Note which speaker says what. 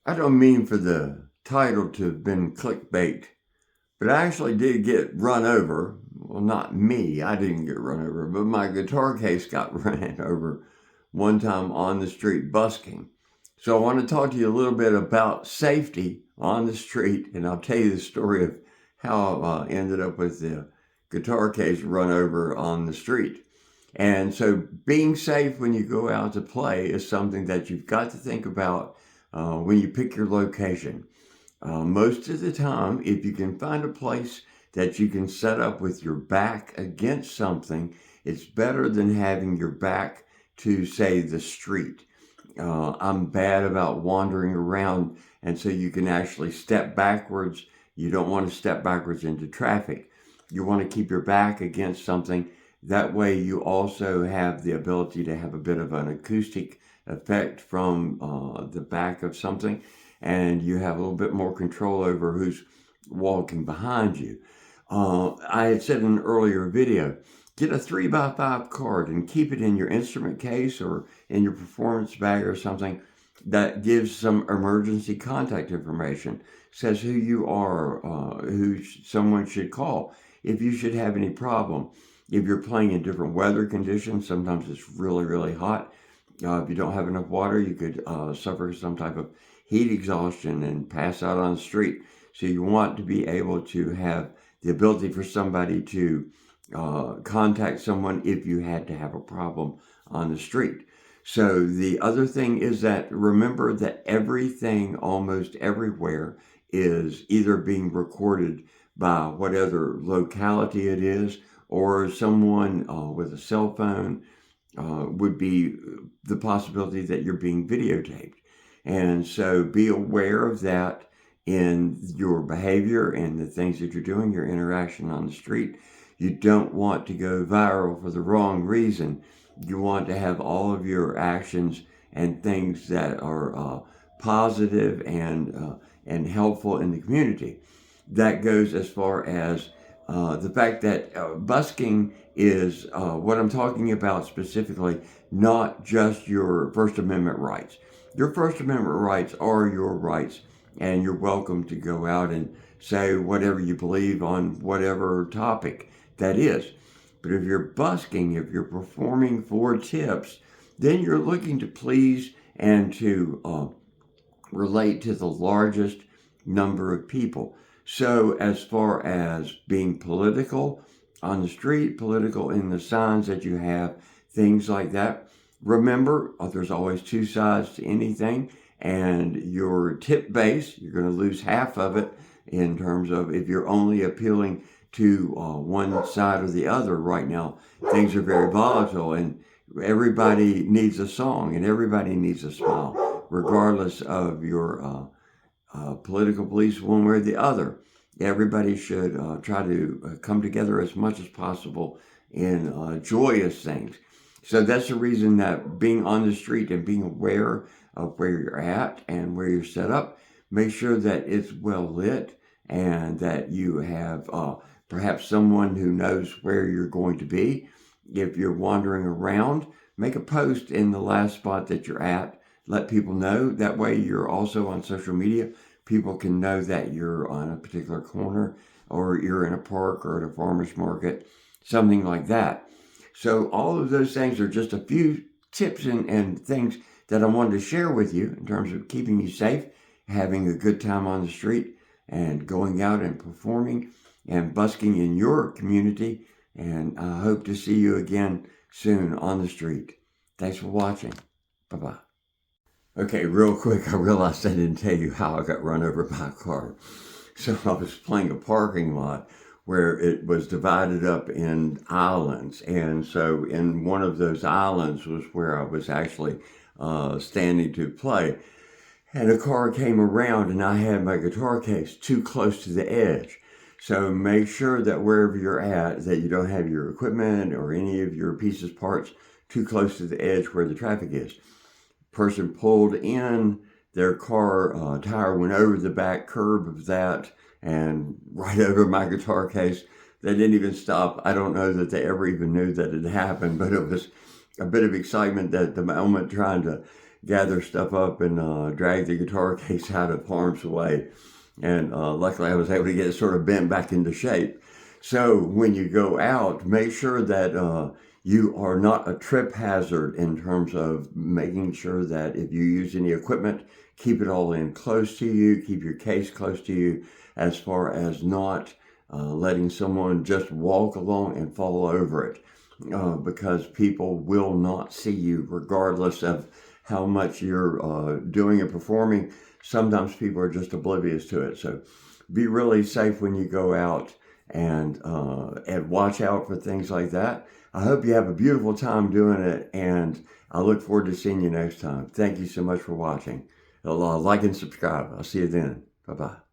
Speaker 1: I don't mean for the title to have been clickbait, but I actually did get run over. Well, not me, I didn't get run over, but my guitar case got ran over one time on the street busking. So I want to talk to you a little bit about safety on the street, and I'll tell you the story of how I ended up with the guitar case run over on the street. And so being safe when you go out to play is something that you've got to think about when you pick your location. Most of the time, if you can find a place that you can set up with your back against something, it's better than having your back to, say, the street. I'm bad about wandering around, and so you can actually step backwards. You don't want to step backwards into traffic. You want to keep your back against something. That way, you also have the ability to have a bit of an acoustic effect from the back of something, and you have a little bit more control over who's walking behind you. I had said in an earlier video, get a 3x5 card and keep it in your instrument case or in your performance bag or something that gives some emergency contact information, says who you are, who someone should call if you should have any problem. If you're playing in different weather conditions, sometimes it's really, really hot. If you don't have enough water, you could suffer some type of heat exhaustion and pass out on the street. So you want to be able to have the ability for somebody to contact someone if you had to have a problem on the street. So the other thing is that remember that everything almost everywhere is either being recorded by whatever locality it is, or someone with a cell phone would be the possibility that you're being videotaped. And so be aware of that in your behavior and the things that you're doing, your interaction on the street. You don't want to go viral for the wrong reason. You want to have all of your actions and things that are positive and helpful in the community. That goes as far as the fact that busking is what I'm talking about specifically, not just your First Amendment rights. Your First Amendment rights are your rights, and you're welcome to go out and say whatever you believe on whatever topic that is. But if you're busking, if you're performing for tips, then you're looking to please and to relate to the largest number of people. So as far as being political on the street, political in the signs that you have, things like that, remember there's always two sides to anything, and your tip base, you're going to lose half of it in terms of if you're only appealing to one side or the other. Right now, things are very volatile, and everybody needs a song and everybody needs a smile, regardless of your political beliefs one way or the other. Everybody should try to come together as much as possible in joyous things. So that's the reason that being on the street and being aware of where you're at and where you're set up, make sure that it's well lit and that you have perhaps someone who knows where you're going to be. If you're wandering around, make a post in the last spot that you're at. Let people know. That way you're also on social media. People can know that you're on a particular corner or you're in a park or at a farmer's market, something like that. So all of those things are just a few tips and things that I wanted to share with you in terms of keeping you safe, having a good time on the street, and going out and performing and busking in your community. And I hope to see you again soon on the street. Thanks for watching. Bye-bye. Okay, real quick, I realized I didn't tell you how I got run over by a car. So I was playing a parking lot where it was divided up in islands. And so in one of those islands was where I was actually standing to play. And a car came around and I had my guitar case too close to the edge. So make sure that wherever you're at, that you don't have your equipment or any of your pieces, parts too close to the edge where the traffic is. Person pulled in, their car tire went over the back curb of that and right over my guitar case. They didn't even stop. I don't know that they ever even knew that it happened, but it was a bit of excitement at the moment trying to gather stuff up and drag the guitar case out of harm's way. And luckily I was able to get it sort of bent back into shape. So when you go out, make sure that you are not a trip hazard in terms of making sure that if you use any equipment, keep it all in close to you, keep your case close to you, as far as not letting someone just walk along and fall over it, because people will not see you regardless of how much you're doing and performing. Sometimes people are just oblivious to it. So be really safe when you go out, and watch out for things like that. I hope you have a beautiful time doing it, and I look forward to seeing you next time. Thank you so much for watching. Like and subscribe. I'll see you then. Bye-bye.